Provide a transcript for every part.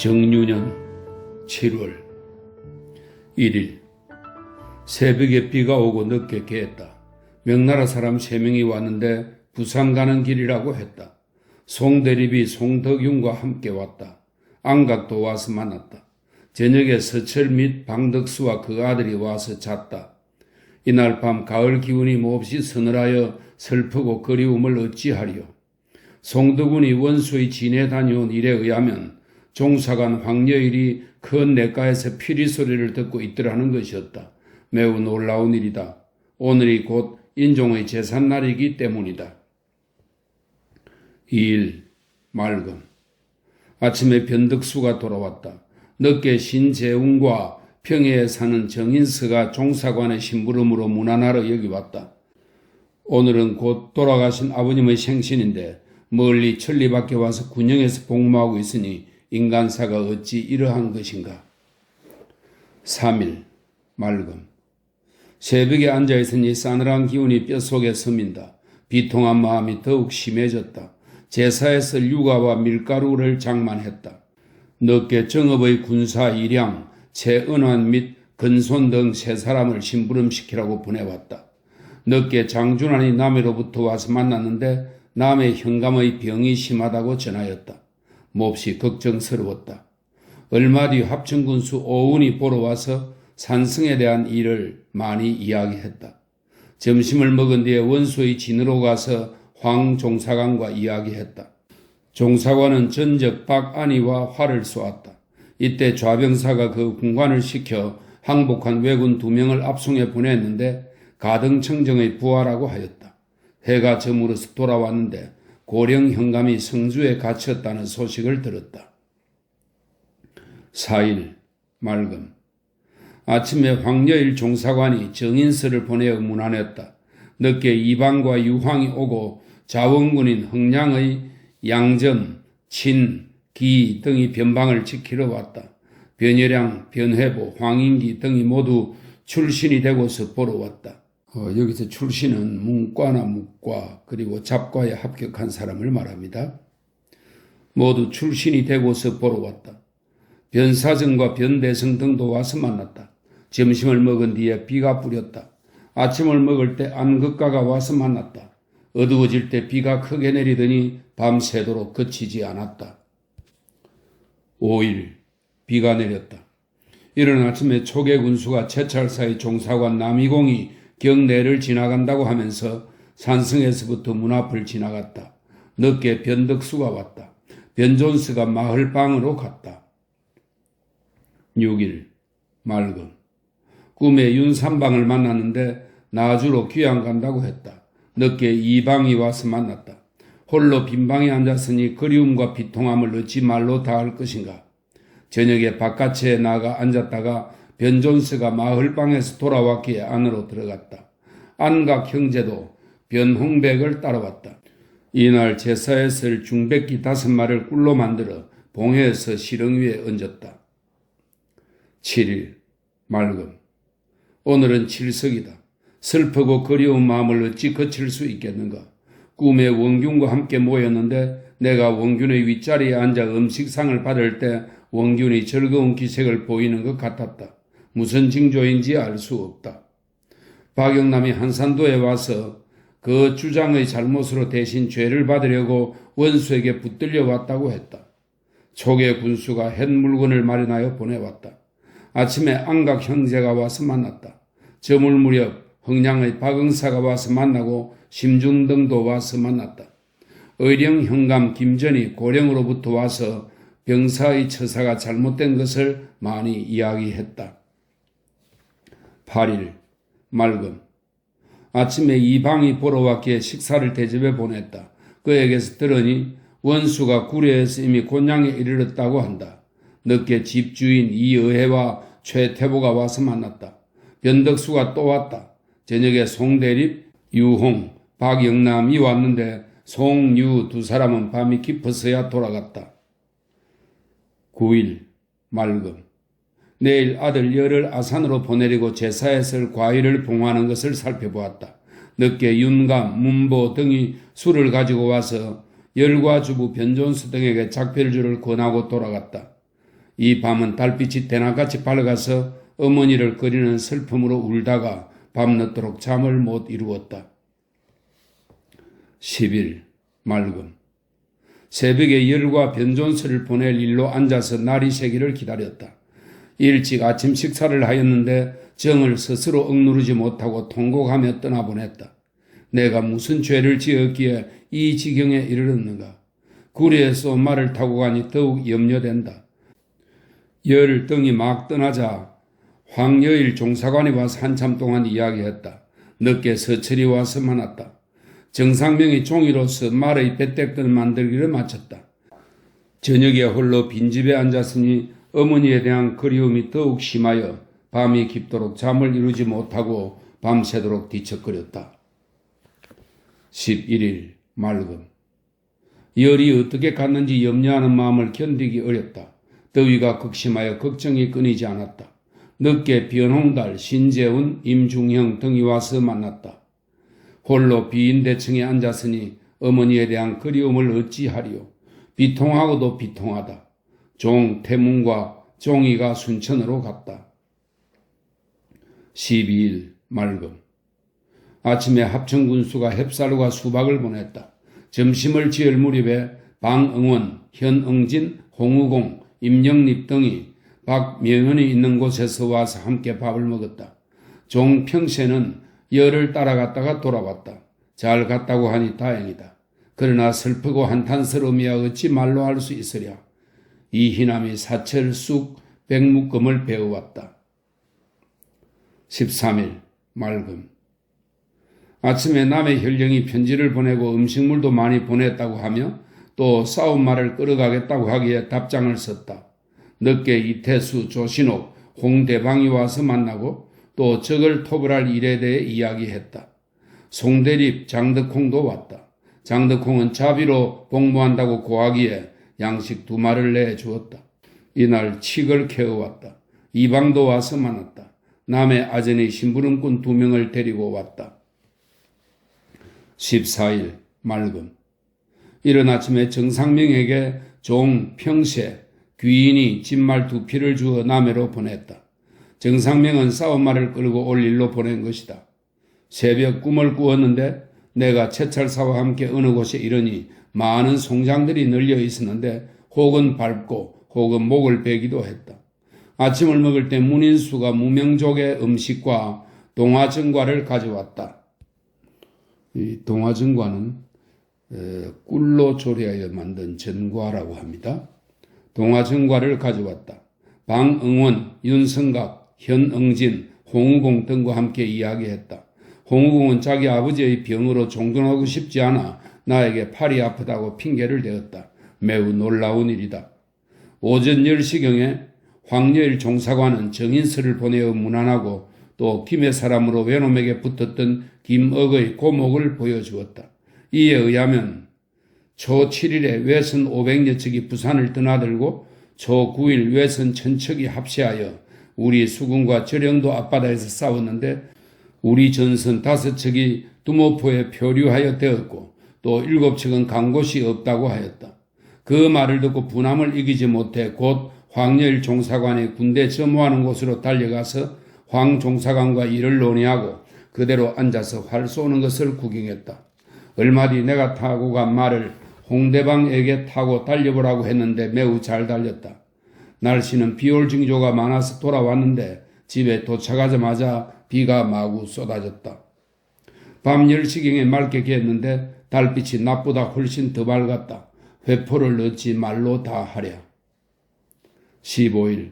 정유년 7월 1일 새벽에 비가 오고 늦게 개했다. 명나라 사람 3명이 왔는데 부산 가는 길이라고 했다. 송대립이 송덕윤과 함께 왔다. 안각도 와서 만났다. 저녁에 서철 및 방덕수와 그 아들이 와서 잤다. 이날 밤 가을 기운이 몹시 서늘하여 슬프고 그리움을 어찌하리요. 송덕윤이 원수의 진에 다녀온 일에 의하면 종사관 황여일이 큰 냇가에서 피리 소리를 듣고 있더라는 것이었다. 매우 놀라운 일이다. 오늘이 곧 인종의 제삿날이기 때문이다. 2일 맑음. 아침에 변덕수가 돌아왔다. 늦게 신재웅과 평해에 사는 정인서가 종사관의 심부름으로 문안하러 여기 왔다. 오늘은 곧 돌아가신 아버님의 생신인데 멀리 천리 밖에 와서 군영에서 복무하고 있으니 인간사가 어찌 이러한 것인가. 3일 맑음. 새벽에 앉아있으니 싸늘한 기운이 뼛속에 스민다. 비통한 마음이 더욱 심해졌다. 제사에 쓸 유가와 밀가루를 장만했다. 늦게 정읍의 군사 일양, 최은환 및 근손 등 3사람을 심부름시키라고 보내왔다. 늦게 장준환이 남해로부터 와서 만났는데 남해 현감의 병이 심하다고 전하였다. 몹시 걱정스러웠다. 얼마 뒤 합천군수 오운이 보러 와서 산승에 대한 일을 많이 이야기했다. 점심을 먹은 뒤에 원수의 진으로 가서 황 종사관과 이야기했다. 종사관은 전적 박안희와 활을 쏘았다. 이때 좌병사가 그 군관을 시켜 항복한 왜군 2명을 압송해 보냈는데 가등청정의 부하라고 하였다. 해가 저물어서 돌아왔는데 고령 현감이 성주에 갇혔다는 소식을 들었다. 4일 맑음. 아침에 황여일 종사관이 정인서를 보내어 문안했다. 늦게 이방과 유황이 오고 자원군인 흥량의 양점, 친, 기 등이 변방을 지키러 왔다. 변여량, 변회보, 황인기 등이 모두 출신이 되고서 보러 왔다. 여기서 출신은 문과나 묵과 그리고 잡과에 합격한 사람을 말합니다. 모두 출신이 되고서 보러 왔다. 변사정과 변대성 등도 와서 만났다. 점심을 먹은 뒤에 비가 뿌렸다. 아침을 먹을 때 안극가가 와서 만났다. 어두워질 때 비가 크게 내리더니 밤새도록 그치지 않았다. 5일 비가 내렸다. 이른 아침에 초계군수가 채찰사의 종사관 남이공이 경내를 지나간다고 하면서 산성에서부터 문 앞을 지나갔다. 늦게 변덕수가 왔다. 변존스가 마을방으로 갔다. 6일 맑음. 꿈에 윤삼방을 만났는데 나주로 귀양 간다고 했다. 늦게 이방이 와서 만났다. 홀로 빈방에 앉았으니 그리움과 비통함을 어찌 말로 다할 것인가. 저녁에 바깥에 나가 앉았다가 변존스가 마을방에서 돌아왔기에 안으로 들어갔다. 안각 형제도 변홍백을 따라왔다. 이날 제사에 쓸 중백기 5마리를 꿀로 만들어 봉해에서 시렁 위에 얹었다. 7일 맑음. 오늘은 칠석이다. 슬프고 그리운 마음을 어찌 거칠 수 있겠는가. 꿈에 원균과 함께 모였는데 내가 원균의 윗자리에 앉아 음식상을 받을 때 원균이 즐거운 기색을 보이는 것 같았다. 무슨 징조인지 알 수 없다. 박영남이 한산도에 와서 그 주장의 잘못으로 대신 죄를 받으려고 원수에게 붙들려 왔다고 했다. 초계 군수가 햇 물건을 마련하여 보내왔다. 아침에 안각 형제가 와서 만났다. 저물 무렵 흥량의 박응사가 와서 만나고 심중등도 와서 만났다. 의령 현감 김전이 고령으로부터 와서 병사의 처사가 잘못된 것을 많이 이야기했다. 8일 맑음. 아침에 이방이 보러 왔기에 식사를 대접해 보냈다. 그에게서 들으니 원수가 구례에서 이미 곤양에 이르렀다고 한다. 늦게 집주인 이의회와 최태보가 와서 만났다. 변덕수가 또 왔다. 저녁에 송대립, 유홍, 박영남이 왔는데 송, 유 2사람은 밤이 깊어서야 돌아갔다. 9일 맑음. 내일 아들 열을 아산으로 보내려고 제사에 쓸 과일을 봉하는 것을 살펴보았다. 늦게 윤감, 문보 등이 술을 가지고 와서 열과 주부 변존수 등에게 작별주를 권하고 돌아갔다. 이 밤은 달빛이 대낮같이 밝아서 어머니를 그리는 슬픔으로 울다가 밤늦도록 잠을 못 이루었다. 10일 맑음. 새벽에 열과 변존서를 보낼 일로 앉아서 날이 새기를 기다렸다. 일찍 아침 식사를 하였는데 정을 스스로 억누르지 못하고 통곡하며 떠나보냈다. 내가 무슨 죄를 지었기에 이 지경에 이르렀는가. 구리에서 말을 타고 가니 더욱 염려된다. 열 등이 막 떠나자 황여일 종사관이 와서 한참 동안 이야기했다. 늦게 서철이 와서 만났다. 정상명이 종이로서 말의 배때끈 만들기를 마쳤다. 저녁에 홀로 빈집에 앉았으니 어머니에 대한 그리움이 더욱 심하여 밤이 깊도록 잠을 이루지 못하고 밤새도록 뒤척거렸다. 11일 맑음. 열이 어떻게 갔는지 염려하는 마음을 견디기 어렵다. 더위가 극심하여 걱정이 끊이지 않았다. 늦게 변홍달, 신재훈, 임중형 등이 와서 만났다. 홀로 비인대청에 앉았으니 어머니에 대한 그리움을 어찌하리요. 비통하고도 비통하다. 종 태문과 종이가 순천으로 갔다. 12일 맑음. 아침에 합천군수가 햅쌀과 수박을 보냈다. 점심을 지을 무렵에 방응원, 현응진, 홍우공, 임영립 등이 박명현이 있는 곳에서 와서 함께 밥을 먹었다. 종 평세는 열을 따라갔다가 돌아왔다. 잘 갔다고 하니 다행이다. 그러나 슬프고 한탄스러움이야 어찌 말로 할 수 있으랴. 이희남이 사철, 쑥, 백묶음을 배워왔다. 13일 맑음. 아침에 남의 혈령이 편지를 보내고 음식물도 많이 보냈다고 하며 또 싸움 말을 끌어가겠다고 하기에 답장을 썼다. 늦게 이태수, 조신옥, 홍대방이 와서 만나고 또 적을 토벌할 일에 대해 이야기했다. 송대립, 장덕홍도 왔다. 장덕홍은 자비로 복무한다고 고하기에 양식 2마리를 내주었다. 이날 칡을 캐어왔다. 이방도 와서 만났다. 남의 아전의 심부름꾼 2명을 데리고 왔다. 14일 맑음. 이른 아침에 정상명에게 종, 평세, 귀인이 진말 2피를 주어 남해로 보냈다. 정상명은 싸움말을 끌고 올 일로 보낸 것이다. 새벽 꿈을 꾸었는데 내가 채찰사와 함께 어느 곳에 이르니 많은 송장들이 널려 있었는데 혹은 밟고 혹은 목을 베기도 했다. 아침을 먹을 때 문인수가 무명족의 음식과 동화전과를 가져왔다. 이 동화전과는 꿀로 조리하여 만든 전과라고 합니다. 동화전과를 가져왔다. 방응원, 윤성각, 현응진, 홍우공 등과 함께 이야기했다. 홍우공은 자기 아버지의 병으로 종근하고 싶지 않아 나에게 팔이 아프다고 핑계를 대었다. 매우 놀라운 일이다. 오전 10시경에 황여일 종사관은 정인서를 보내어 문안하고 또 김의 사람으로 외놈에게 붙었던 김억의 고목을 보여주었다. 이에 의하면 초 7일에 외선 500여 척이 부산을 떠나들고 초 9일 외선 1000척이 합세하여 우리 수군과 저령도 앞바다에서 싸웠는데 우리 전선 5척이 두모포에 표류하여 되었고 또 7척은 간 곳이 없다고 하였다. 그 말을 듣고 분함을 이기지 못해 곧 황여일 종사관이 군대 점호하는 곳으로 달려가서 황 종사관과 일을 논의하고 그대로 앉아서 활 쏘는 것을 구경했다. 얼마 뒤 내가 타고 간 말을 홍대방에게 타고 달려보라고 했는데 매우 잘 달렸다. 날씨는 비올 징조가 많아서 돌아왔는데 집에 도착하자마자 비가 마구 쏟아졌다. 밤 10시경에 맑게 개었는데 달빛이 낮보다 훨씬 더 밝았다. 회포를 어찌 말로 다 하랴. 15일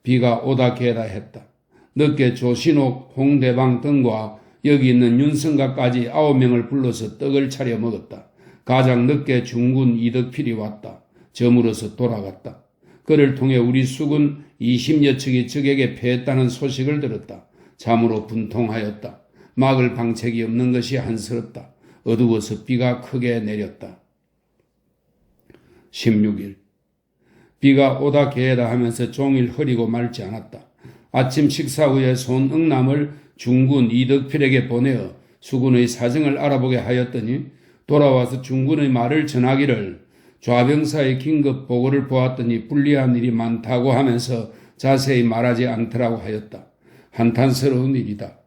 비가 오다 개다 했다. 늦게 조신옥, 홍대방 등과 여기 있는 윤성각까지 9명을 불러서 떡을 차려 먹었다. 가장 늦게 중군 이덕필이 왔다. 저물어서 돌아갔다. 그를 통해 우리 수군 20여 척이 적에게 패했다는 소식을 들었다. 참으로 분통하였다. 막을 방책이 없는 것이 한스럽다. 어두워서 비가 크게 내렸다. 16일 비가 오다 개다 하면서 종일 흐리고 맑지 않았다. 아침 식사 후에 손응남을 중군 이덕필에게 보내어 수군의 사정을 알아보게 하였더니 돌아와서 중군의 말을 전하기를 좌병사의 긴급 보고를 보았더니 불리한 일이 많다고 하면서 자세히 말하지 않더라고 하였다. 한탄스러운 일이다.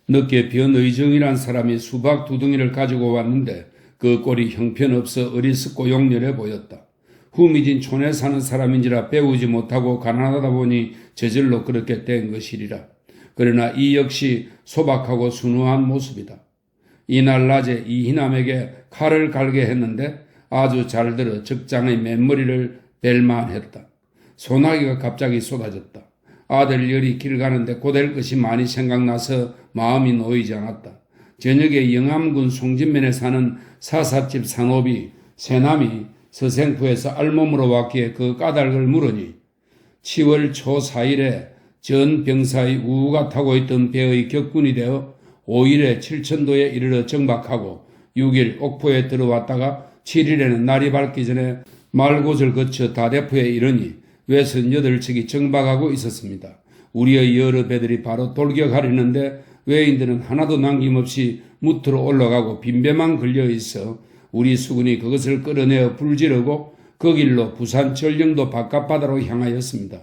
늦게 변의정이란 사람이 수박 2덩이를 가지고 왔는데 그 꼴이 형편없어 어리석고 용렬해 보였다. 후미진 촌에 사는 사람인지라 배우지 못하고 가난하다 보니 저절로 그렇게 된 것이리라. 그러나 이 역시 소박하고 순수한 모습이다. 이날 낮에 이희남에게 칼을 갈게 했는데 아주 잘 들어 적장의 맨머리를 벨만했다. 소나기가 갑자기 쏟아졌다. 아들 열이 길 가는데 고될 것이 많이 생각나서 마음이 놓이지 않았다. 저녁에 영암군 송진면에 사는 사삿집 산업이 새남이 서생포에서 알몸으로 왔기에 그 까닭을 물으니 10월 초 4일에 전 병사의 우우가 타고 있던 배의 격군이 되어 5일에 칠천도에 이르러 정박하고 6일 옥포에 들어왔다가 7일에는 날이 밝기 전에 말곶을 거쳐 다대포에 이르니 외선 8척이 정박하고 있었습니다. 우리의 여러 배들이 바로 돌격하려는데 외인들은 하나도 남김없이 무트로 올라가고 빈배만 걸려 있어 우리 수군이 그것을 끌어내어 불지르고 그 길로 부산 전령도 바깥바다로 향하였습니다.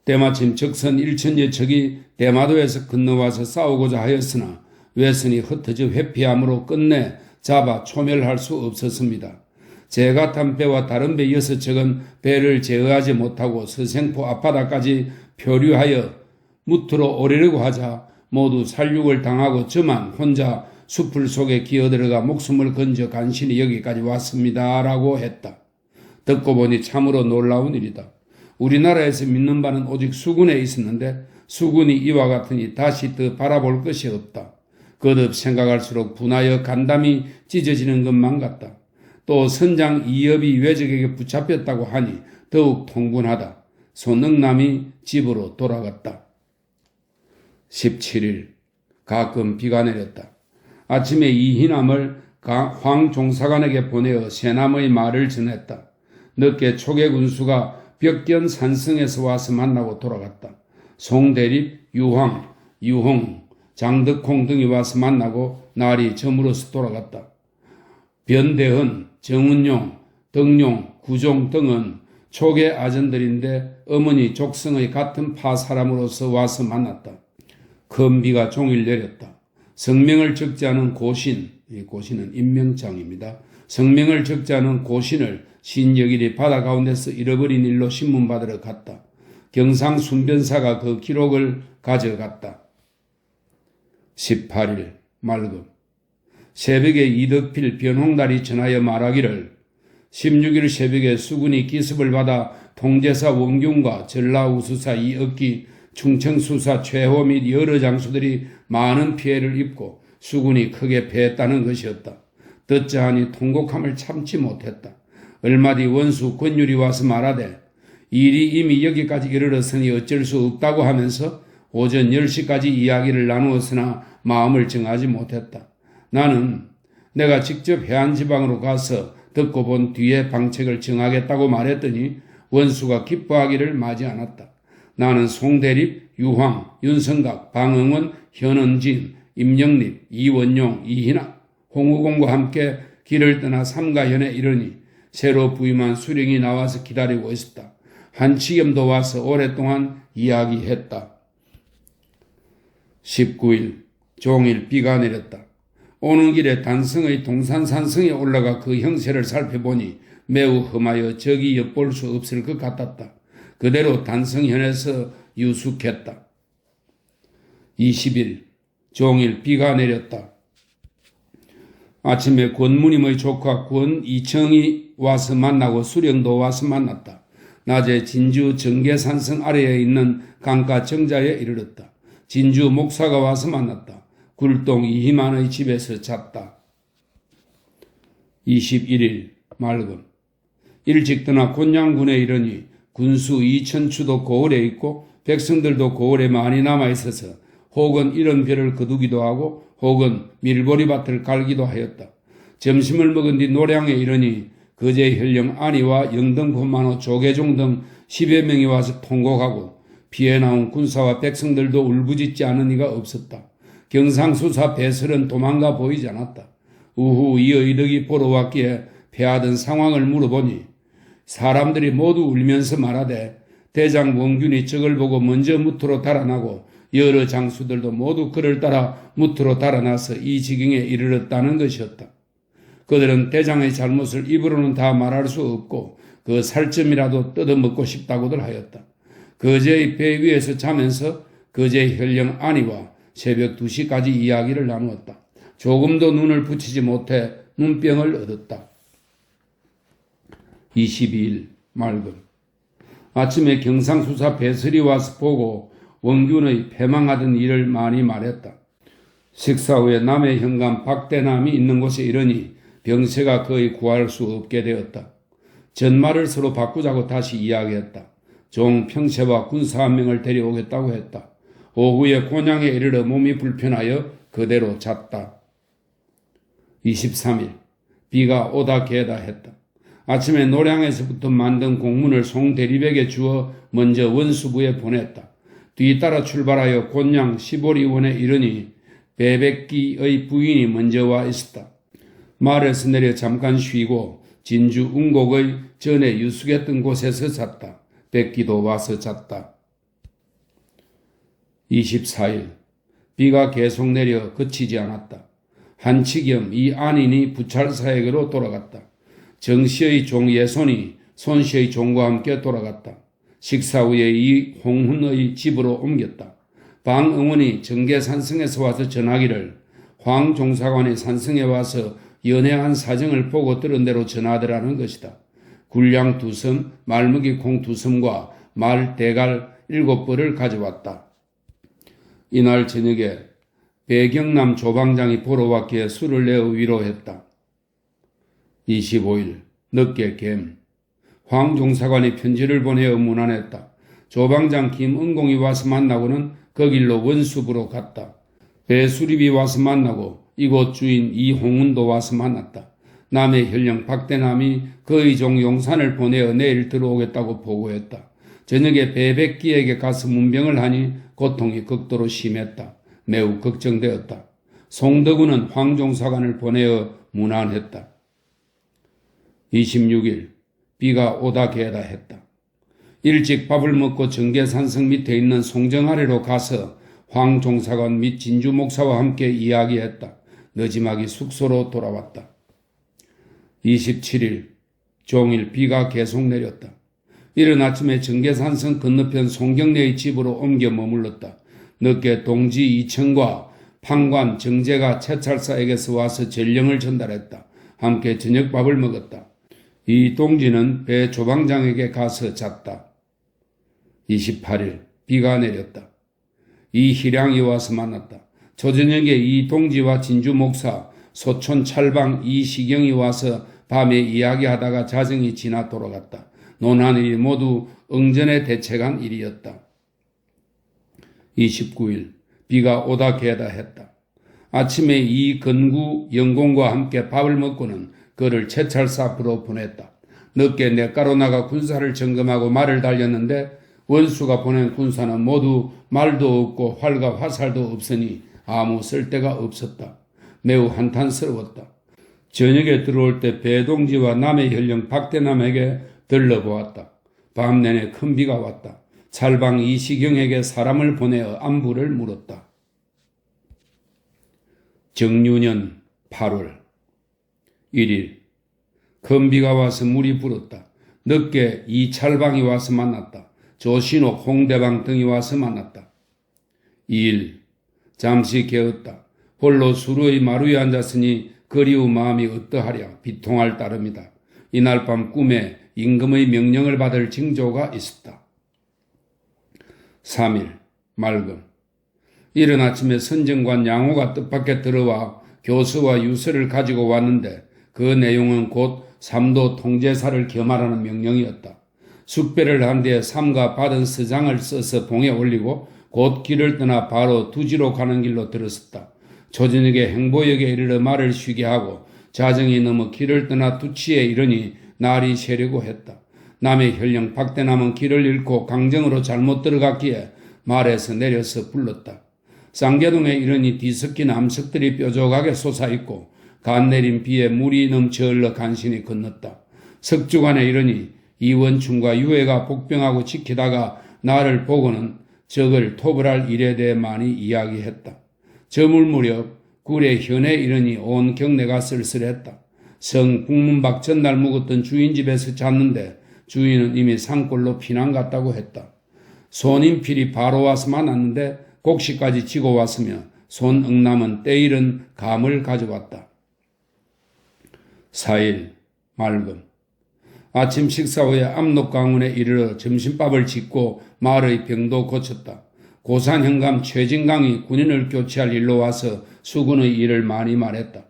때마침 적선 1천여 척이 대마도에서 건너와서 싸우고자 하였으나 외선이 흩어져 회피함으로 끝내 잡아 초멸할 수 없었습니다. 제가 탄 배와 다른 배 6척은 배를 제어하지 못하고 서생포 앞바다까지 표류하여 무트로 오르려고 하자 모두 살육을 당하고 저만 혼자 숲을 속에 기어들어가 목숨을 건져 간신히 여기까지 왔습니다. 라고 했다. 듣고 보니 참으로 놀라운 일이다. 우리나라에서 믿는 바는 오직 수군에 있었는데 수군이 이와 같으니 다시 더 바라볼 것이 없다. 거듭 생각할수록 분하여 간담이 찢어지는 것만 같다. 또 선장 이엽이 외적에게 붙잡혔다고 하니 더욱 통분하다. 손능남이 집으로 돌아갔다. 17일 가끔 비가 내렸다. 아침에 이희남을 황 종사관에게 보내어 새남의 말을 전했다. 늦게 초계 군수가 벽견 산성에서 와서 만나고 돌아갔다. 송대립, 유황, 유홍, 장덕홍 등이 와서 만나고 날이 저물어서 돌아갔다. 변대헌, 정은용, 덕용, 구종 등은 초계 아전들인데 어머니 족성의 같은 파 사람으로서 와서 만났다. 큰 비가 종일 내렸다. 성명을 적지 않은 고신, 이 고신은 임명장입니다. 성명을 적지 않은 고신을 신여길이 바다 가운데서 잃어버린 일로 신문받으러 갔다. 경상 순변사가 그 기록을 가져갔다. 18일 맑음. 새벽에 이덕필 변홍달이 전하여 말하기를 16일 새벽에 수군이 기습을 받아 통제사 원균과 전라우수사 이억기, 충청수사 최호 및 여러 장수들이 많은 피해를 입고 수군이 크게 패했다는 것이었다. 듣자하니 통곡함을 참지 못했다. 얼마 뒤 원수 권율이 와서 말하되 일이 이미 여기까지 이르렀으니 어쩔 수 없다고 하면서 오전 10시까지 이야기를 나누었으나 마음을 정하지 못했다. 나는 내가 직접 해안지방으로 가서 듣고 본 뒤에 방책을 정하겠다고 말했더니 원수가 기뻐하기를 마지 않았다. 나는 송대립, 유황, 윤성각, 방응원, 현은진, 임영립, 이원용, 이희남, 홍우공과 함께 길을 떠나 삼가현에 이르니 새로 부임한 수령이 나와서 기다리고 있었다. 한치겸도 와서 오랫동안 이야기했다. 19일 종일 비가 내렸다. 오는 길에 단성의 동산산성에 올라가 그 형세를 살펴보니 매우 험하여 저기 엿볼 수 없을 것 같았다. 그대로 단성현에서 유숙했다. 20일 종일 비가 내렸다. 아침에 권무님의 조카 권이청이 와서 만나고 수령도 와서 만났다. 낮에 진주 정계산성 아래에 있는 강가 정자에 이르렀다. 진주 목사가 와서 만났다. 굴동 이희만의 집에서 잤다. 21일 맑음. 일찍 떠나 곤양군에 이르니 군수 이천추도 고을에 있고 백성들도 고을에 많이 남아있어서 혹은 이런 별을 거두기도 하고 혹은 밀보리밭을 갈기도 하였다. 점심을 먹은 뒤 노량에 이르니 거제 현령 안이와 영등포만호 조계종 등 10여 명이 와서 통곡하고 피해 나온 군사와 백성들도 울부짖지 않은 이가 없었다. 경상수사 배설은 도망가 보이지 않았다. 우후 이 의덕이 보러 왔기에 패하던 상황을 물어보니 사람들이 모두 울면서 말하되 대장 원균이 적을 보고 먼저 무트로 달아나고 여러 장수들도 모두 그를 따라 무트로 달아나서 이 지경에 이르렀다는 것이었다. 그들은 대장의 잘못을 입으로는 다 말할 수 없고 그 살점이라도 뜯어먹고 싶다고들 하였다. 거제의 배 위에서 자면서 거제의 현령 아니와 새벽 2시까지 이야기를 나누었다. 조금도 눈을 붙이지 못해 눈병을 얻었다. 22일 맑음. 아침에 경상수사 배설이 와서 보고 원균의 패망하던 일을 많이 말했다. 식사 후에 남의 현감 박대남이 있는 곳에 이르니 병세가 거의 구할 수 없게 되었다. 전말을 서로 바꾸자고 다시 이야기했다. 종 평세와 군사 한 명을 데려오겠다고 했다. 오후에 곤양에 이르러 몸이 불편하여 그대로 잤다. 23일 비가 오다 개다 했다. 아침에 노량에서부터 만든 공문을 송대리백에 주어 먼저 원수부에 보냈다. 뒤따라 출발하여 곤양 시보리원에 이르니 배백기의 부인이 먼저 와 있었다. 말에서 내려 잠깐 쉬고 진주 운곡의 전에 유숙했던 곳에서 잤다. 백기도 와서 잤다. 24일 비가 계속 내려 그치지 않았다. 한치겸 이 안인이 부찰사에게로 돌아갔다. 정씨의 종 예손이 손씨의 종과 함께 돌아갔다. 식사 후에 이 홍훈의 집으로 옮겼다. 방응원이 정계산성에서 와서 전하기를 황 종사관이 산성에 와서 연애한 사정을 보고 들은 대로 전하더라는 것이다. 굴량 2섬, 말무기 콩 2섬과 말 대갈 7벌을 가져왔다. 이날 저녁에 배경남 조방장이 보러 왔기에 술을 내어 위로했다. 25일 늦게 갬. 황 종사관이 편지를 보내어 문안했다. 조방장 김은공이 와서 만나고는 그 길로 원수부로 갔다. 배수립이 와서 만나고 이곳 주인 이홍운도 와서 만났다. 남의 현령 박대남이 그의 종 용산을 보내어 내일 들어오겠다고 보고했다. 저녁에 배백기에게 가서 문병을 하니 고통이 극도로 심했다. 매우 걱정되었다. 송덕우는 황종사관을 보내어 문안했다. 26일 비가 오다 개다 했다. 일찍 밥을 먹고 정계산성 밑에 있는 송정아래로 가서 황종사관 및 진주목사와 함께 이야기했다. 늦지막이 숙소로 돌아왔다. 27일 종일 비가 계속 내렸다. 이른 아침에 정계산성 건너편 송경래의 집으로 옮겨 머물렀다. 늦게 동지 이청과 판관 정재가 채찰사에게서 와서 전령을 전달했다. 함께 저녁밥을 먹었다. 이 동지는 배 조방장에게 가서 잤다. 28일 비가 내렸다. 이 희량이 와서 만났다. 저저녁에 이 동지와 진주 목사, 소촌 찰방 이시경이 와서 밤에 이야기하다가 자정이 지나 돌아갔다. 논한 일이 모두 응전에 대책한 일이었다. 29일 비가 오다 개다 했다. 아침에 이 건구 영공과 함께 밥을 먹고는 그를 채찰사 앞으로 보냈다. 늦게 냇가로 나가 군사를 점검하고 말을 달렸는데 원수가 보낸 군사는 모두 말도 없고 활과 화살도 없으니 아무 쓸데가 없었다. 매우 한탄스러웠다. 저녁에 들어올 때 배동지와 남의 현령 박대남에게 들러보았다. 밤 내내 큰 비가 왔다. 찰방 이시경에게 사람을 보내어 안부를 물었다. 정유년 8월 1일 큰 비가 와서 물이 불었다. 늦게 이 찰방이 와서 만났다. 조신옥, 홍대방 등이 와서 만났다. 2일 잠시 깨었다. 홀로 수루의 마루에 앉았으니 그리운 마음이 어떠하랴 비통할 따름이다. 이날 밤 꿈에 임금의 명령을 받을 징조가 있었다. 3일 맑음. 이른 아침에 선정관 양호가 뜻밖에 들어와 교서와 유서를 가지고 왔는데 그 내용은 곧 삼도 통제사를 겸하라는 명령이었다. 숙배를 한 뒤에 삼가 받은 서장을 써서 봉에 올리고 곧 길을 떠나 바로 두지로 가는 길로 들었었다. 초저녁에 행보역에 이르러 말을 쉬게 하고 자정이 넘어 길을 떠나 두치에 이르니 날이 새려고 했다. 남의 현령 박대남은 길을 잃고 강정으로 잘못 들어갔기에 말에서 내려서 불렀다. 쌍계동에 이르니 뒤섞인 암석들이 뾰족하게 솟아있고 간 내린 비에 물이 넘쳐 흘러 간신히 건넜다. 석주관에 이르니 이원충과 유해가 복병하고 지키다가 나를 보고는 적을 토벌할 일에 대해 많이 이야기했다. 저물 무렵 굴의 현에 이르니 온 경내가 쓸쓸했다. 성 북문 밖 전날 묵었던 주인 집에서 잤는데 주인은 이미 산골로 피난 갔다고 했다. 손인필이 바로 와서 만났는데 곡식까지 지고 왔으며 손응남은 때이른 감을 가져왔다. 4일 맑음. 아침 식사 후에 압록강원에 이르러 점심밥을 짓고 마을의 병도 고쳤다. 고산 현감 최진강이 군인을 교체할 일로 와서 수군의 일을 많이 말했다.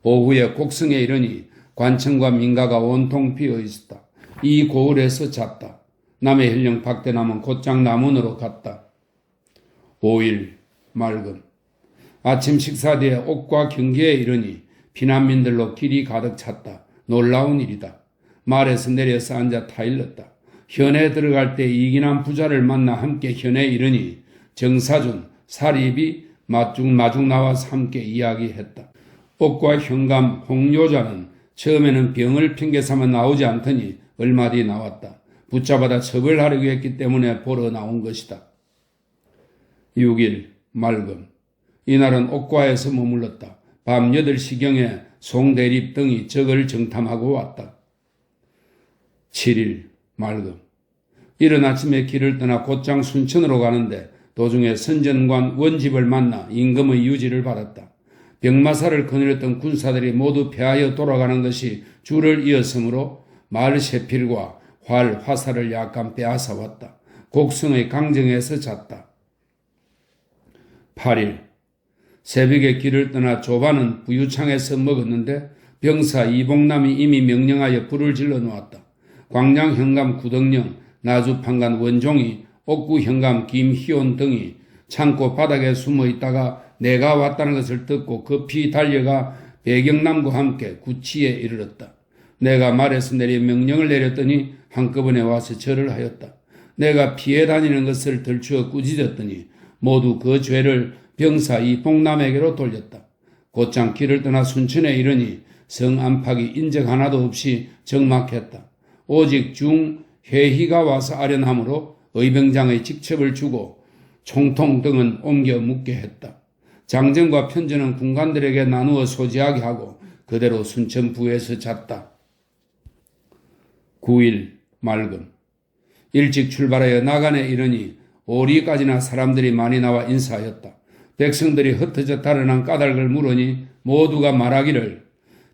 오후에 곡성에 이르니 관청과 민가가 온통 비어 있었다. 이 고을에서 잤다. 남의 현령 박대남은 곧장 남원으로 갔다. 5일 맑음. 아침 식사 뒤에 옥과 경계에 이르니 피난민들로 길이 가득 찼다. 놀라운 일이다. 말에서 내려서 앉아 타일렀다. 현에 들어갈 때 이기남 부자를 만나 함께 현에 이르니 정사준, 사립이 마중 나와서 함께 이야기했다. 옥과 현감, 홍요자는 처음에는 병을 핑계삼아 나오지 않더니 얼마 뒤 나왔다. 붙잡아다 처벌하려고 했기 때문에 보러 나온 것이다. 6일 맑음. 이날은 옥과에서 머물렀다. 밤 8시경에 송대립 등이 적을 정탐하고 왔다. 7일 맑음. 이른 아침에 길을 떠나 곧장 순천으로 가는데 도중에 선전관 원집을 만나 임금의 유지를 받았다. 병마사를 거느렸던 군사들이 모두 패하여 돌아가는 것이 줄을 이었으므로 말세필과 활, 화살을 약간 빼앗아 왔다. 곡성의 강정에서 잤다. 8일 새벽에 길을 떠나 조반은 부유창에서 먹었는데 병사 이봉남이 이미 명령하여 불을 질러 놓았다. 광양 현감 구덕령, 나주판관 원종이, 옥구 현감 김희온 등이 창고 바닥에 숨어 있다가 내가 왔다는 것을 듣고 급히 달려가 배경남과 함께 구치에 이르렀다. 내가 말에서 내려 명령을 내렸더니 한꺼번에 와서 절을 하였다. 내가 피해 다니는 것을 들추어 꾸짖었더니 모두 그 죄를 병사 이봉남에게로 돌렸다. 곧장 길을 떠나 순천에 이르니 성 안팎이 인적 하나도 없이 적막했다. 오직 중회희가 와서 아련함으로 의병장의 직첩을 주고 총통 등은 옮겨 묻게 했다. 장정과 편전은 군관들에게 나누어 소지하게 하고 그대로 순천부에서 잤다. 9일 맑음. 일찍 출발하여 나간에 이르니 오리까지나 사람들이 많이 나와 인사하였다. 백성들이 흩어져 달아난 까닭을 물으니 모두가 말하기를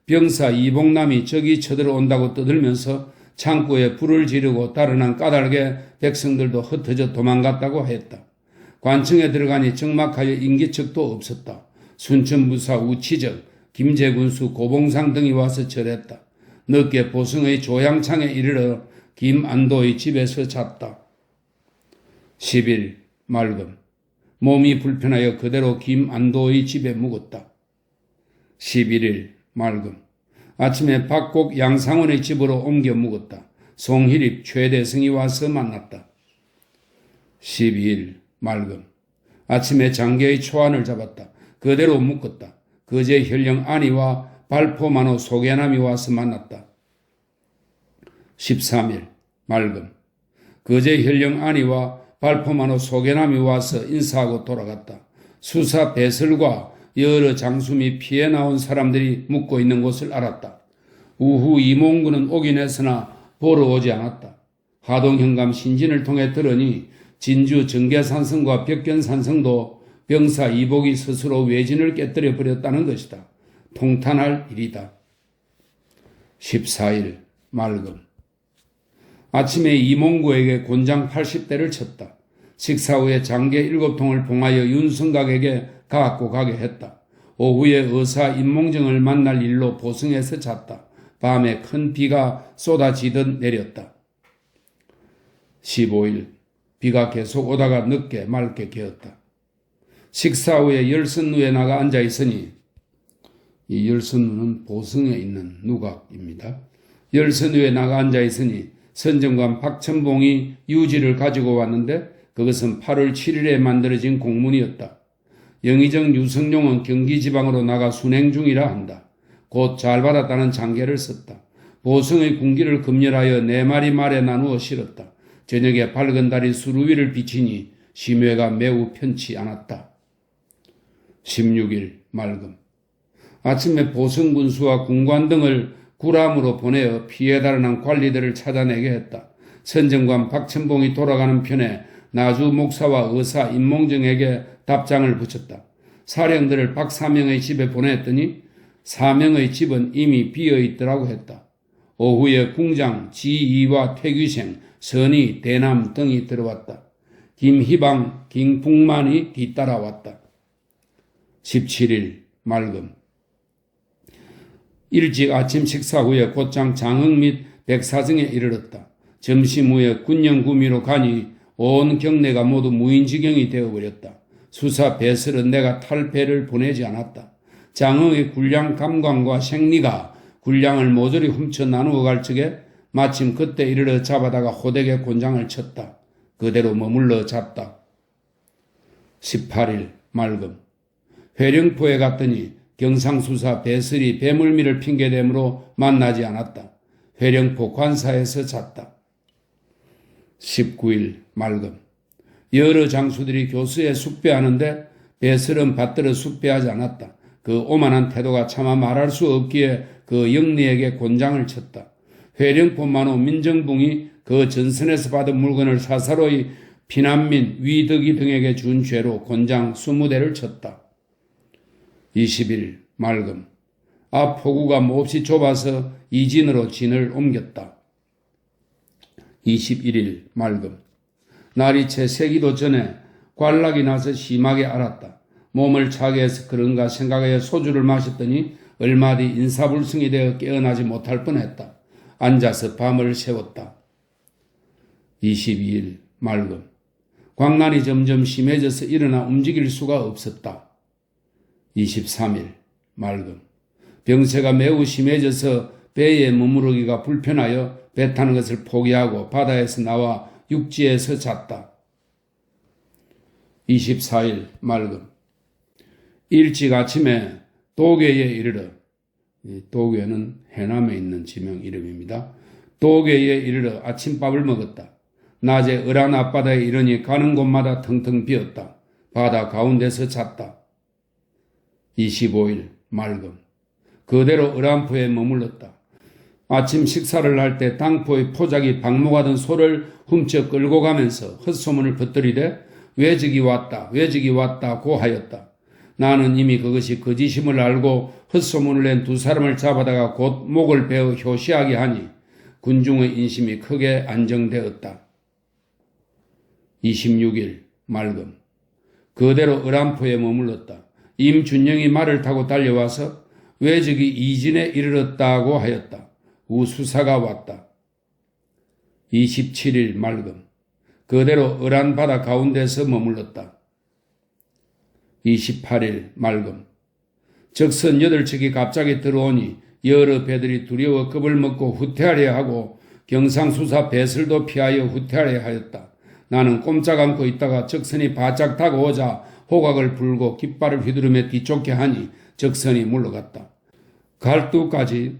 병사 이봉남이 적이 쳐들어온다고 떠들면서 창고에 불을 지르고 달아난 까닭에 백성들도 흩어져 도망갔다고 했다. 관청에 들어가니 적막하여 인기척도 없었다. 순천부사 우치적, 김제군수 고봉상 등이 와서 절했다. 늦게 보성의 조양창에 이르러 김안도의 집에서 잤다. 10일 맑음. 몸이 불편하여 그대로 김안도의 집에 묵었다. 11일 맑음. 아침에 박곡 양상원의 집으로 옮겨 묵었다. 송희립 최대성이 와서 만났다. 12일 맑음. 아침에 장계의 초안을 잡았다. 그대로 묶었다. 그제 현령 안이와 발포만호 소개남이 와서 만났다. 13일 맑음. 그제 현령 안이와 발포만호 소개남이 와서 인사하고 돌아갔다. 수사 배설과 여러 장수 및 피해 나온 사람들이 묵고 있는 곳을 알았다. 우후 이몽구는 오긴 했으나 보러 오지 않았다. 하동현감 신진을 통해 들으니 진주 정계산성과 벽견산성도 병사 이복이 스스로 외진을 깨뜨려 버렸다는 것이다. 통탄할 일이다. 14일 맑음. 아침에 이몽구에게 곤장 80대를 쳤다. 식사 후에 장계 7통을 봉하여 윤성각에게 갖고 가게 했다. 오후에 의사 임몽정을 만날 일로 보성에서 잤다. 밤에 큰 비가 쏟아지듯 내렸다. 15일 비가 계속 오다가 늦게 맑게 개었다. 식사 후에 열선루에 나가 앉아 있으니 이 열선루는 보성에 있는 누각입니다. 열선루에 나가 앉아 있으니 선정관 박천봉이 유지를 가지고 왔는데 그것은 8월 7일에 만들어진 공문이었다. 영의정 유성룡은 경기지방으로 나가 순행 중이라 한다. 곧 잘 받았다는 장계를 썼다. 보성의 군기를 검열하여 4마리 말에 나누어 실었다. 저녁에 밝은 달이 수루 위를 비치니 심회가 매우 편치 않았다. 16일 맑음. 아침에 보성 군수와 군관 등을 구람으로 보내어 피해 달아난 관리들을 찾아내게 했다. 선정관 박천봉이 돌아가는 편에 나주 목사와 의사 임몽정에게 답장을 붙였다. 사령들을 박사명의 집에 보냈더니 사명의 집은 이미 비어 있더라고 했다. 오후에 궁장, 지이와 퇴귀생, 선희, 대남 등이 들어왔다. 김희방, 김풍만이 뒤따라왔다. 17일 맑음. 일찍 아침 식사 후에 곧장 장흥 및 백사정에 이르렀다. 점심 후에 군영구미로 가니 온 경내가 모두 무인지경이 되어버렸다. 수사 배설은 내가 탈배를 보내지 않았다. 장흥의 군량 감관과 생리가 군량을 모조리 훔쳐 나누어 갈 적에 마침 그때 이르러 잡아다가 호되게 곤장을 쳤다. 그대로 머물러 잤다. 18일 맑음. 회령포에 갔더니 경상수사 배설이 배물미를 핑계대므로 만나지 않았다. 회령포 관사에서 잤다. 19일 맑음. 여러 장수들이 교수에 숙배하는데 배설은 받들어 숙배하지 않았다. 그 오만한 태도가 차마 말할 수 없기에 그 영리에게 곤장을 쳤다. 회령포만호 민정붕이 그 전선에서 받은 물건을 사사로이 피난민, 위덕이 등에게 준 죄로 곤장 20대를 쳤다. 20일 맑음. 앞 포구가 몹시 좁아서 이진으로 진을 옮겼다. 21일 맑음. 날이 채 새기도 전에 관락이 나서 심하게 앓았다. 몸을 차게 해서 그런가 생각하여 소주를 마셨더니 얼마 뒤 인사불성이 되어 깨어나지 못할 뻔했다. 앉아서 밤을 새웠다. 22일 맑음. 광난이 점점 심해져서 일어나 움직일 수가 없었다. 23일 맑음. 병세가 매우 심해져서 배에 머무르기가 불편하여 배 타는 것을 포기하고 바다에서 나와 육지에서 잤다. 24일 맑음. 일찍 아침에 도계에 이르러, 도계는 해남에 있는 지명 이름입니다. 도계에 이르러 아침밥을 먹었다. 낮에 을안 앞바다에 이르니 가는 곳마다 텅텅 비었다. 바다 가운데서 잤다. 25일 맑음. 그대로 을안포에 머물렀다. 아침 식사를 할 때 당포의 포작이 박목하던 소를 훔쳐 끌고 가면서 헛소문을 퍼뜨리되 외적이 왔다, 외적이 왔다고 하였다. 나는 이미 그것이 거짓임을 알고 헛소문을 낸 두 사람을 잡아다가 곧 목을 베어 효시하게 하니 군중의 인심이 크게 안정되었다. 26일 맑음. 그대로 을안포에 머물렀다. 임준영이 말을 타고 달려와서 외적이 이진에 이르렀다고 하였다. 우수사가 왔다. 27일 맑음. 그대로 을안 바다 가운데서 머물렀다. 28일 맑음. 적선 8척이 갑자기 들어오니 여러 배들이 두려워 겁을 먹고 후퇴하려 하고 경상수사 배설도 피하여 후퇴하려 하였다. 나는 꼼짝 않고 있다가 적선이 바짝 다가오자 호각을 불고 깃발을 휘두르며 뒤쫓게 하니 적선이 물러갔다. 갈두까지,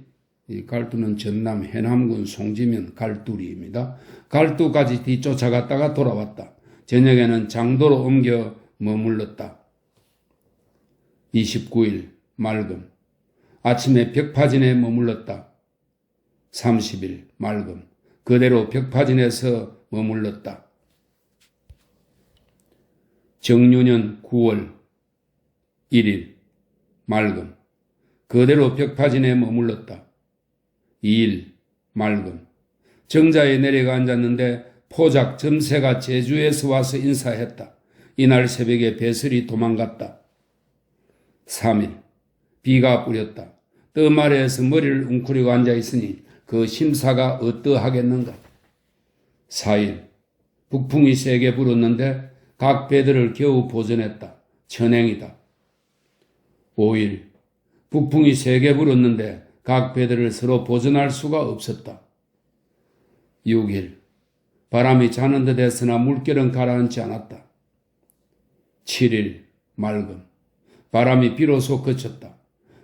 이 갈두는 전남 해남군 송지면 갈두리입니다. 갈두까지 뒤쫓아갔다가 돌아왔다. 저녁에는 장도로 옮겨 머물렀다. 29일 맑음. 아침에 벽파진에 머물렀다. 30일 맑음. 그대로 벽파진에서 머물렀다. 정유년 9월 1일 맑음. 그대로 벽파진에 머물렀다. 2일 맑음. 정자에 내려가 앉았는데 포작 점세가 제주에서 와서 인사했다. 이날 새벽에 배설이 도망갔다. 3일 비가 뿌렸다. 뜸 아래에서 머리를 웅크리고 앉아있으니 그 심사가 어떠하겠는가. 4일 북풍이 세게 불었는데 각 배들을 겨우 보전했다. 천행이다. 5일 북풍이 세게 불었는데 각 배들을 서로 보전할 수가 없었다. 6일 바람이 자는 듯 했으나 물결은 가라앉지 않았다. 7일 맑음. 바람이 비로소 그쳤다.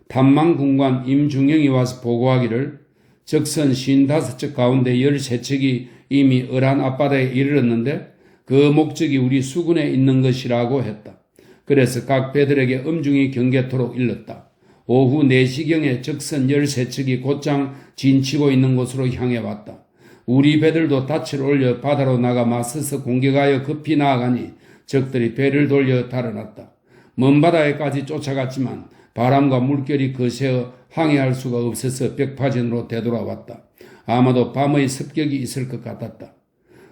탐망군관 임중영이 와서 보고하기를 적선 55척 가운데 13척이 이미 어란 앞바다에 이르렀는데 그 목적이 우리 수군에 있는 것이라고 했다. 그래서 각 배들에게 엄중히 경계토록 일렀다. 오후 4시경에 적선 13척이 곧장 진치고 있는 곳으로 향해 왔다. 우리 배들도 닻을 올려 바다로 나가 맞서서 공격하여 급히 나아가니 적들이 배를 돌려 달아났다. 먼 바다에까지 쫓아갔지만 바람과 물결이 거세어 항해할 수가 없어서 벽파전으로 되돌아왔다. 아마도 밤의 습격이 있을 것 같았다.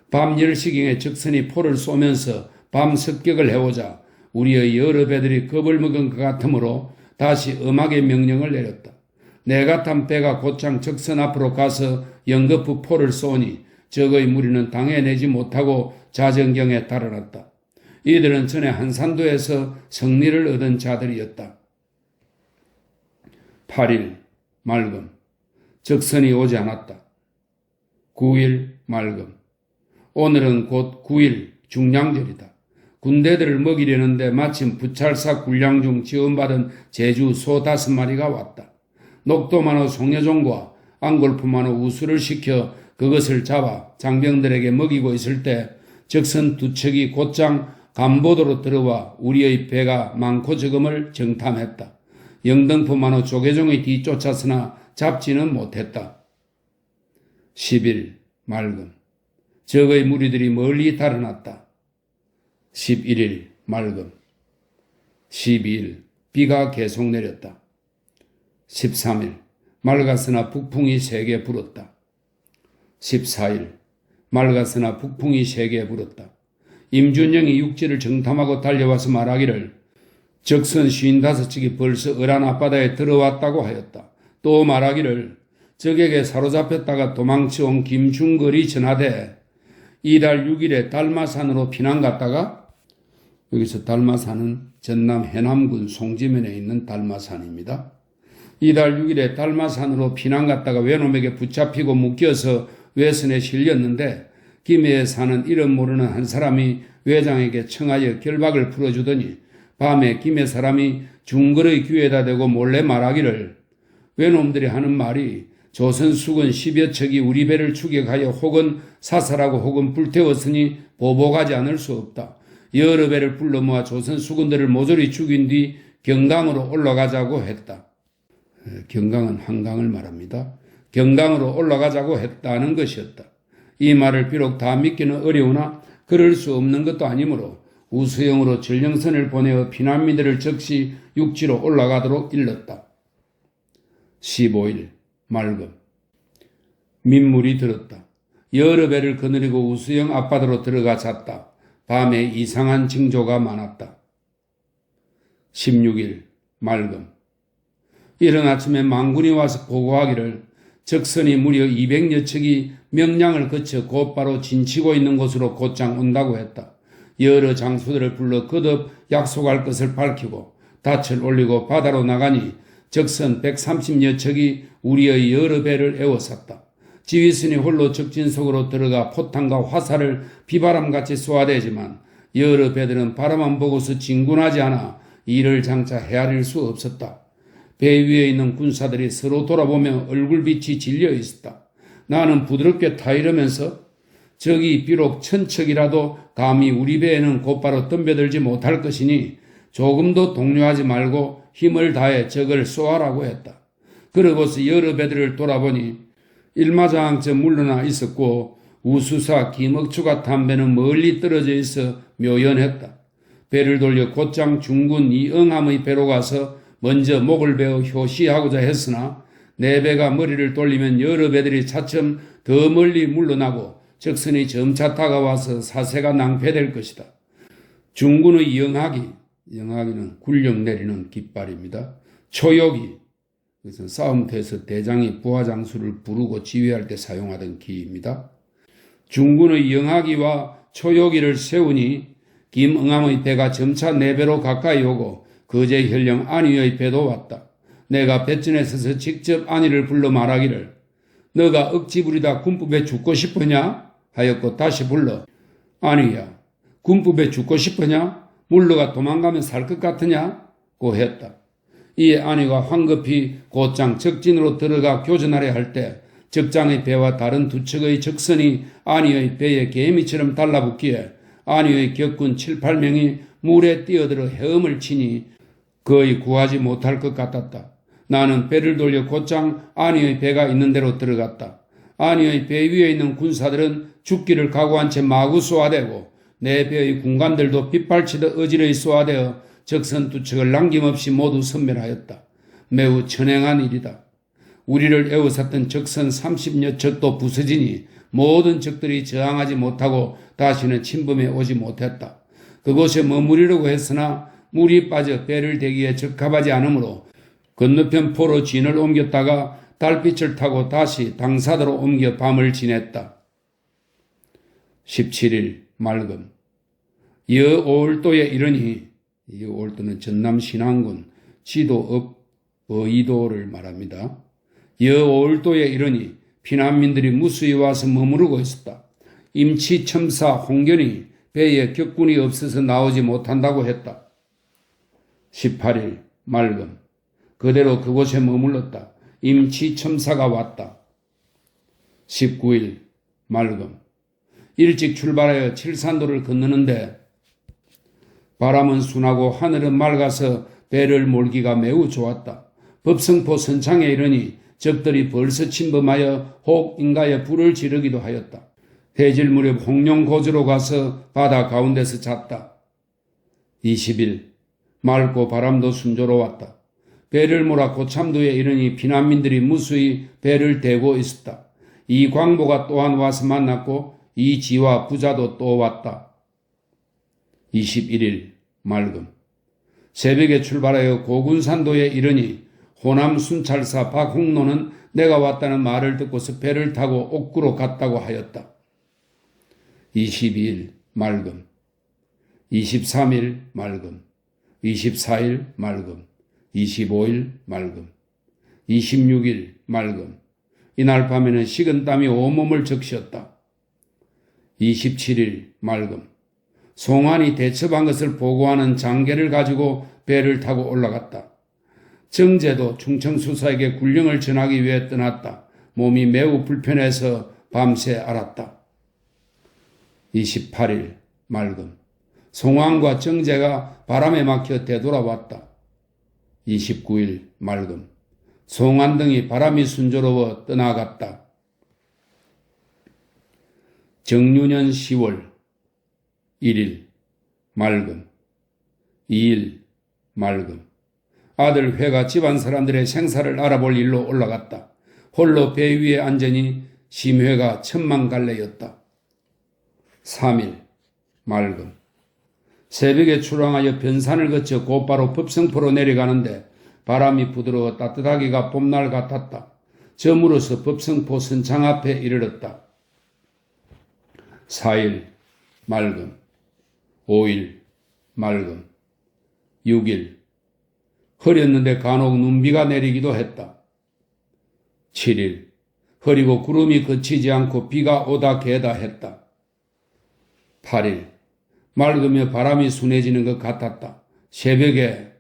밤 10시경에 적선이 포를 쏘면서 밤 습격을 해오자 우리의 여러 배들이 겁을 먹은 것 같으므로 다시 엄하게 명령을 내렸다. 내가 탄 배가 곧장 적선 앞으로 가서 연거푸 포를 쏘니 적의 무리는 당해내지 못하고 자정경에 달아났다. 이들은 전에 한산도에서 승리를 얻은 자들이었다. 8일 맑음. 적선이 오지 않았다. 9일 맑음. 오늘은 곧 9일 중량절이다. 군대들을 먹이려는데 마침 부찰사 군량 중 지원받은 제주 소 5마리가 왔다. 녹도만호 송여종과 안골프만호 우수를 시켜 그것을 잡아 장병들에게 먹이고 있을 때 적선 2척이 곧장 간보도로 들어와 우리의 배가 많고 적음을 정탐했다. 영등포만호 조계종이 뒤쫓았으나 잡지는 못했다. 10일 맑음. 적의 무리들이 멀리 달아났다. 11일 맑음. 12일 비가 계속 내렸다. 13일 맑았으나 북풍이 세게 불었다. 14일 맑았으나 북풍이 세게 불었다. 임준영이 육지를 정탐하고 달려와서 말하기를 적선 55척이 벌써 어란 앞바다에 들어왔다고 하였다. 또 말하기를 적에게 사로잡혔다가 도망쳐온 김충걸이 전하되 이달 6일에 달마산으로 피난 갔다가, 여기서 달마산은 전남 해남군 송지면에 있는 달마산입니다. 이달 6일에 달마산으로 피난 갔다가 외놈에게 붙잡히고 묶여서 외선에 실렸는데 김해에 사는 이름 모르는 한 사람이 외장에게 청하여 결박을 풀어주더니 밤에 김해 사람이 중거의 귀에다 대고 몰래 말하기를 외놈들이 하는 말이 조선 수군 10여 척이 우리 배를 추격하여 혹은 사살하고 혹은 불태웠으니 보복하지 않을 수 없다. 여러 배를 불러 모아 조선 수군들을 모조리 죽인 뒤 경강으로 올라가자고 했다. 경강은 한강을 말합니다. 경강으로 올라가자고 했다는 것이었다. 이 말을 비록 다 믿기는 어려우나 그럴 수 없는 것도 아니므로 우수영으로 전령선을 보내어 피난민들을 즉시 육지로 올라가도록 일렀다. 15일 맑음. 민물이 들었다. 여러 배를 거느리고 우수영 앞바다로 들어가 잤다. 밤에 이상한 징조가 많았다. 16일 맑음. 이른 아침에 망군이 와서 보고하기를 적선이 무려 200여 척이 명량을 거쳐 곧바로 진치고 있는 곳으로 곧장 온다고 했다. 여러 장수들을 불러 거듭 약속할 것을 밝히고 닻을 올리고 바다로 나가니 적선 130여 척이 우리의 여러 배를 에워쌌다. 지휘선이 홀로 적진 속으로 들어가 포탄과 화살을 비바람같이 쏘아대지만 여러 배들은 바라만 보고서 진군하지 않아 이를 장차 헤아릴 수 없었다. 배 위에 있는 군사들이 서로 돌아보며 얼굴빛이 질려 있었다. 나는 부드럽게 타이르면서 적이 비록 1000척이라도 감히 우리 배에는 곧바로 덤벼들지 못할 것이니 조금도 동요하지 말고 힘을 다해 적을 쏘아라고 했다. 그러고서 여러 배들을 돌아보니 일마장저 물러나 있었고 우수사 김억추가 탄 배는 멀리 떨어져 있어 묘연했다. 배를 돌려 곧장 중군 이응함의 배로 가서 먼저 목을 베어 효시하고자 했으나 내 배가 머리를 돌리면 여러 배들이 차츰 더 멀리 물러나고 적선이 점차 다가와서 사세가 낭패될 것이다. 중군의 영하기는 굴령 내리는 깃발입니다. 초욕이, 그래서 싸움터에서 대장이 부하장수를 부르고 지휘할 때 사용하던 기입니다. 중군의 영하기와 초욕이를 세우니 김응함의 배가 점차 내 배로 가까이 오고 거제 현령 안위의 배도 왔다. 내가 배전에 서서 직접 안위를 불러 말하기를 너가 억지 부리다 군법에 죽고 싶으냐? 하였고 다시 불러 안위야 군법에 죽고 싶으냐? 물러가 도망가면 살 것 같으냐? 고 했다. 이에 안위가 황급히 곧장 적진으로 들어가 교전하려 할 때 적장의 배와 다른 두 척의 적선이 아니의 배에 개미처럼 달라붙기에 아니의 격군 7, 8명이 물에 뛰어들어 헤엄을 치니 거의 구하지 못할 것 같았다. 나는 배를 돌려 곧장 아니의 배가 있는 데로 들어갔다. 아니의 배 위에 있는 군사들은 죽기를 각오한 채 마구 쏘아대고 내 배의 군관들도 빗발치듯 어지러이 쏘아대어 적선 두 척을 남김없이 모두 섬멸하였다. 매우 천행한 일이다. 우리를 에워쌌던 적선 30여 척도 부서지니 모든 적들이 저항하지 못하고 다시는 침범해 오지 못했다. 그곳에 머무르려고 했으나 물이 빠져 배를 대기에 적합하지 않으므로 건너편 포로 진을 옮겼다가 달빛을 타고 다시 당사도로 옮겨 밤을 지냈다. 17일 맑음. 여오울도에 이르니, 여오울도는 전남 신안군 지도읍 어이도를 말합니다. 여오울도에 이르니 피난민들이 무수히 와서 머무르고 있었다. 임치첨사 홍견이 배에 격군이 없어서 나오지 못한다고 했다. 18일 맑음. 그대로 그곳에 머물렀다. 임치첨사가 왔다. 19일 맑음. 일찍 출발하여 칠산도를 건너는데 바람은 순하고 하늘은 맑아서 배를 몰기가 매우 좋았다. 법성포 선창에 이르니 적들이 벌써 침범하여 혹 인가에 불을 지르기도 하였다. 해질 무렵 홍룡고지로 가서 바다 가운데서 잤다. 20일 맑고 바람도 순조로웠다. 배를 몰아 고참도에 이르니 피난민들이 무수히 배를 대고 있었다. 이 광보가 또한 와서 만났고 이 지와 부자도 또 왔다. 21일 맑음. 새벽에 출발하여 고군산도에 이르니 호남 순찰사 박홍로는 내가 왔다는 말을 듣고서 배를 타고 옥구로 갔다고 하였다. 22일 맑음. 23일 맑음. 24일 맑음. 25일 맑음. 26일 맑음. 이날 밤에는 식은땀이 온몸을 적셨다. 27일 맑음. 송환이 대첩한 것을 보고하는 장계를 가지고 배를 타고 올라갔다. 정제도 충청수사에게 군령을 전하기 위해 떠났다. 몸이 매우 불편해서 밤새 앓았다. 28일 맑음. 송환과 정제가 바람에 막혀 되돌아왔다. 29일 맑음. 송환 등이 바람이 순조로워 떠나갔다. 정유년 10월 1일 맑음. 2일 맑음. 아들 회가 집안 사람들의 생사를 알아볼 일로 올라갔다. 홀로 배 위에 앉으니 심회가 천만갈래였다. 3일 맑음. 새벽에 출항하여 변산을 거쳐 곧바로 법성포로 내려가는데 바람이 부드러워 따뜻하기가 봄날 같았다. 저물어서 법성포 선창 앞에 이르렀다. 4일 맑음. 5일 맑음. 6일 흐렸는데 간혹 눈비가 내리기도 했다. 7일 흐리고 구름이 그치지 않고 비가 오다 개다 했다. 8일 맑으며 바람이 순해지는 것 같았다. 새벽에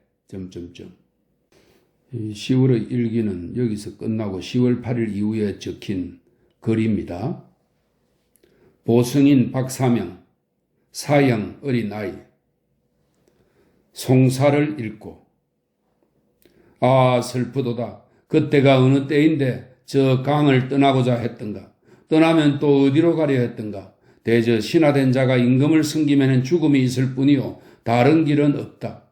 10월의 일기는 여기서 끝나고 10월 8일 이후에 적힌 글입니다. 보성인 박사명, 사형 어린아이. 송사를 읽고 아 슬프도다. 그때가 어느 때인데 저 강을 떠나고자 했던가. 떠나면 또 어디로 가려 했던가. 대저 신화된 자가 임금을 섬기면 죽음이 있을 뿐이요 다른 길은 없다.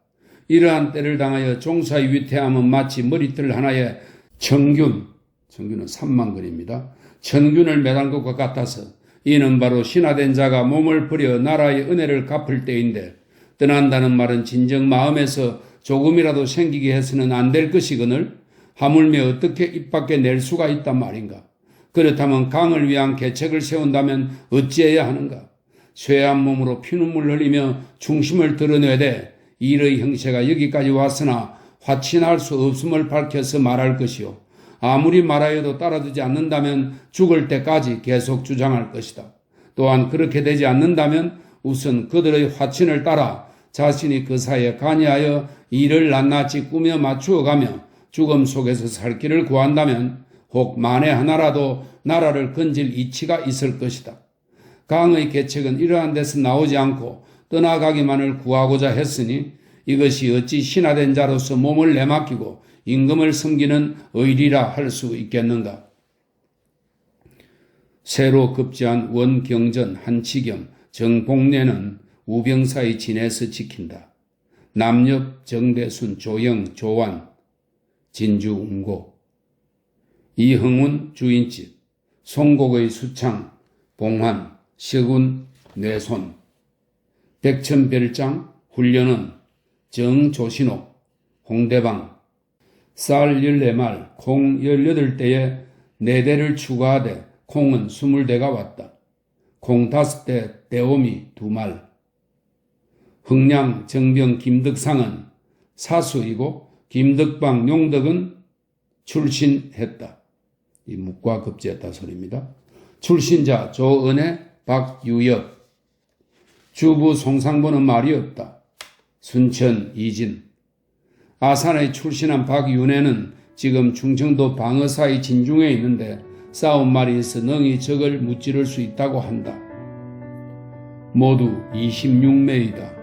이러한 때를 당하여 종사의 위태함은 마치 머리털 하나에 천균은 3만근입니다. 천균을 매단 것과 같아서 이는 바로 신화된 자가 몸을 버려 나라의 은혜를 갚을 때인데 떠난다는 말은 진정 마음에서 조금이라도 생기게 해서는 안 될 것이거늘 하물며 어떻게 입 밖에 낼 수가 있단 말인가. 그렇다면 강을 위한 계책을 세운다면 어찌해야 하는가. 쇠한 몸으로 피눈물 흘리며 중심을 드러내되 일의 형체가 여기까지 왔으나 화친할 수 없음을 밝혀서 말할 것이요. 아무리 말하여도 따라두지 않는다면 죽을 때까지 계속 주장할 것이다. 또한 그렇게 되지 않는다면 우선 그들의 화친을 따라 자신이 그 사이에 관여하여 일을 낱낱이 꾸며 맞추어가며 죽음 속에서 살 길을 구한다면 혹 만에 하나라도 나라를 건질 이치가 있을 것이다. 강의 계책은 이러한 데서 나오지 않고 떠나가기만을 구하고자 했으니 이것이 어찌 신하된 자로서 몸을 내맡기고 임금을 섬기는 의리라 할 수 있겠는가. 새로 급제한 원경전 한치겸 정복례는 우병사의 진에서 지킨다. 남엽 정대순 조영 조완 진주 웅고 이흥운 주인집 송곡의 수창 봉환 시군 뇌손 백천별장 훈련은 정조신옥 홍대방 쌀 14말 콩 18대에 4대를 추가하되 콩은 20대가 왔다. 콩 5대 떼오미 2말 흥량 정병 김덕상은 사수이고 김덕방 용덕은 출신했다. 이 묵과 급제했다 소리입니다. 출신자 조은혜 박유엽 주부 송상보는 말이 없다. 순천 이진 아산에 출신한 박윤혜는 지금 충청도 방어사의 진중에 있는데 싸움말이 있어 능히 적을 무찌를 수 있다고 한다. 모두 26매이다.